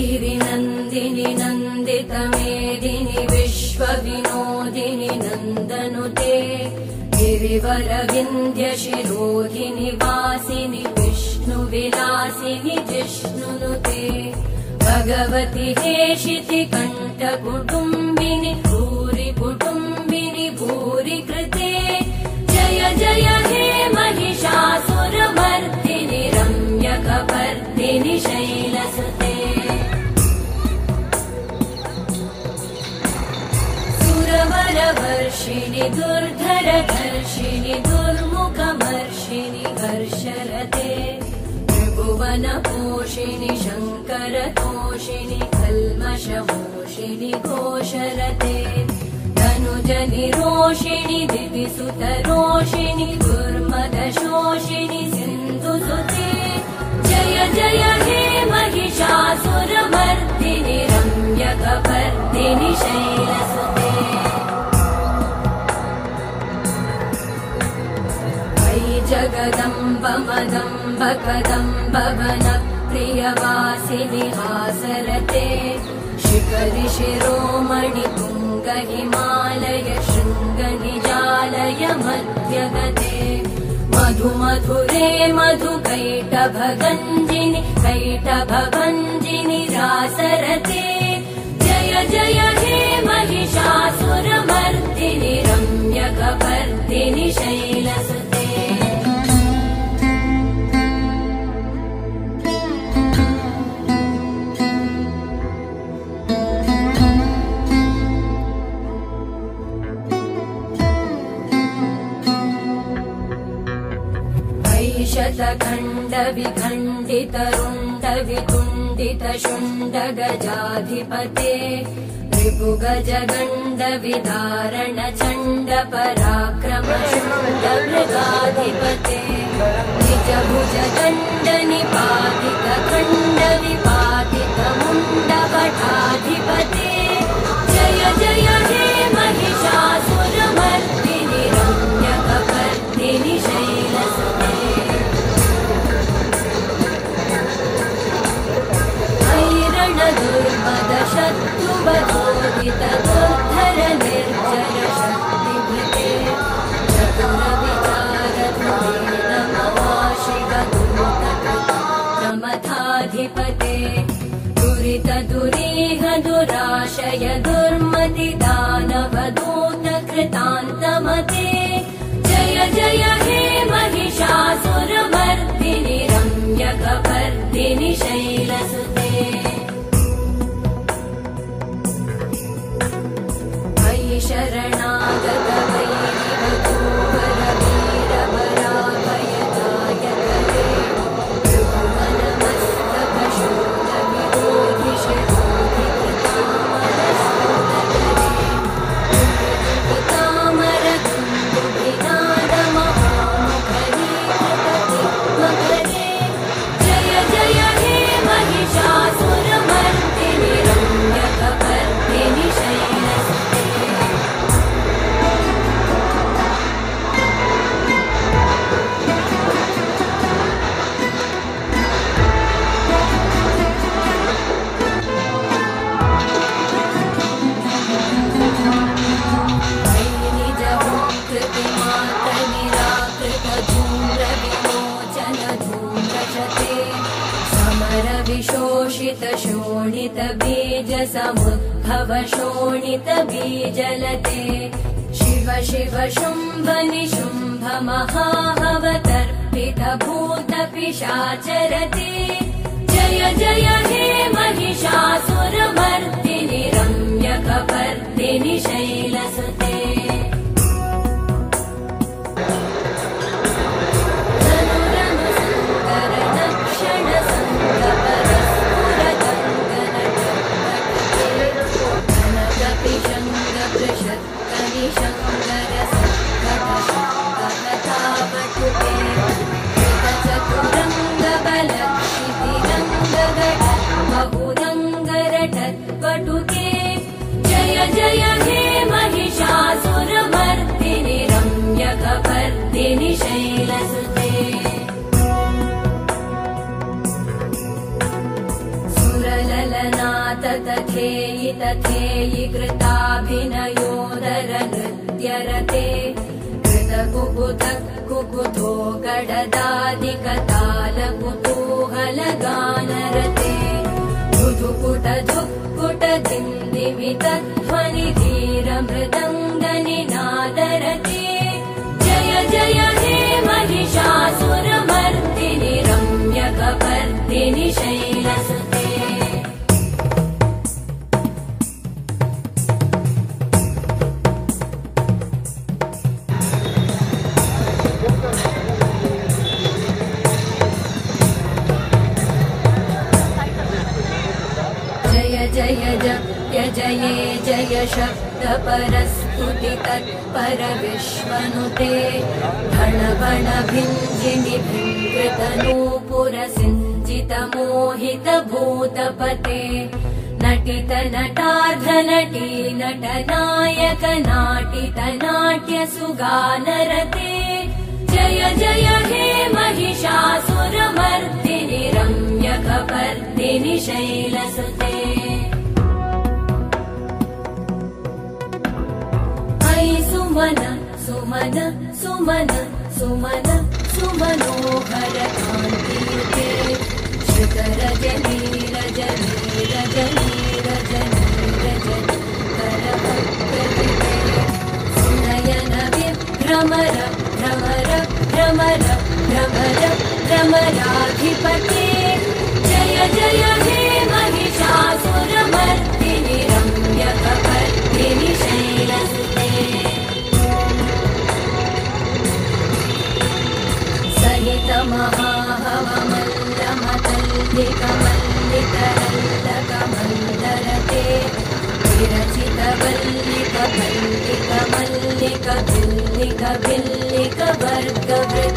गिरिनन्दिनि नन्दितमेदिनि विश्वविनोदिनि नन्दनुते गिरिवरविन्द्यशिरोधिनि वासिनि विष्णुविलासिनि जिष्णुनुते भगवति हेशिति कण्ठकुटुम्बिनि भूरि कुटुम्बिनि भूरि कृते जय जय हे महिषासुरमर्दिनि रम्यकपर्दिनि शैलसुते सुरवरवर्षिणि दुर्धरधर्षिणि दुर्मुखमर्षिणि हर्षरते त्रिभुवनपोषिणि शङ्करतोषिणि कल्मषमोषिणि घोषरते धनुजनिरोषिणि दिविसुतरोषिणि दुर्मदशोषिणि सिन्धुसुते जय जय हे महिषासुरमर्दिनि रम्यकपर्दिनि शैलसुते जगदम्ब मदम्ब कदम्ब वनप्रियवासिनि हासरते शिखरि शिरोमणि तुङ्ग हिमालय शृङ्ग निजालय मध्यगते मधु मधुरे मधु कैटभगञ्जिनि कैटभभञ्जिनि रासरते जय जय हे महिषासुरमर्दिनि रम्यकपर्दिनि शैलसुते शतखण्ड विखण्डित रुण्ड वितुण्डित शुण्ड गजाधिपते रिपुगज गण्ड विदारण चण्ड पराक्रम शुण्ड मृगाधिपते निज भुज दण्ड निपातित खण्ड विपातित मुण्ड वटाधिपते जय जय हे महिषासुरमर्दिनि रम्यकपर्दिनि शैलसुते दुर्मद शत्रुवधोदित दुर्धर निर्जर शक्तिभृते चतुर विचार धुरेण महाशिव दूतकृतमथाधिपते दुरित दुरीह दुराशय दुर्मति दानव दूत कृतान्तमते जय जय हे महिषासुरमर्दिनि रम्यकपर्दिनि शैलसुते शरणागत वैरिवधूवर वीरवराभयदायकरे त्रिभुवनमस्तक शूलविरोधि शिरोधि कृतामर दुन्दुभिनादमहोमुखरीकृततिग्मकरे जय जय हे महिषासुरमर्दिनि रम्यकपर्दिनि शैलसुते विशोषित शोणित बीज समुद्भव शोणित बीजलते शिव शिव शुम्भ निशुम्भ महाहवतर्पित भूत पिशाचरते जय जय हे महिषासुरमर्दिनि रम्यकपर्दिनि शैलसुते चतुरंग बल क्षितिरंग तथेयि तथेयि कृताभिनयोदर नृत्यरते कृतकुकुत कुकुतो गडदादिकतालकुतूहलगानरते धुधुकुट धुक्कुट दिन्दिमित ध्वनिधीरमृदङ्गनिनादरते जय जय हे महिषासुरमर्दिनि रम्यकपर्दिनि शैलसुते जय जय जये जय शब्द परस्तुति तत्पर विश्वनुते भण भण भिञ्जिनि भिङ्कृतनूपुर सिञ्जित मोहित भूतपते नटित नटार्ध नटी नटनायक नाटित नाट्य सुगानरते जय जय हे महिषासुरमर्दिनि रम्यकपर्दिनि शैलसुते सुमन सुमन सुमन सुमन सुमनोहर कान्तियुते श्रुतरजनी रजनी रजनी रजनी रजनी करभक्तयुते सुनयन विभ्रमर भ्रमर भ्रमर भ्रमर भ्रमराधिपते जय जय हे महिषासुरमर्दिनि रम्यकपर्दिनि शैलसुते महाहवमल्लमतल्लिकमल्लिकरल्लकमल्लरते विरचितवल्लिकभल्लिकमल्लिकभिल्लिकभिल्लिकवर्गवृते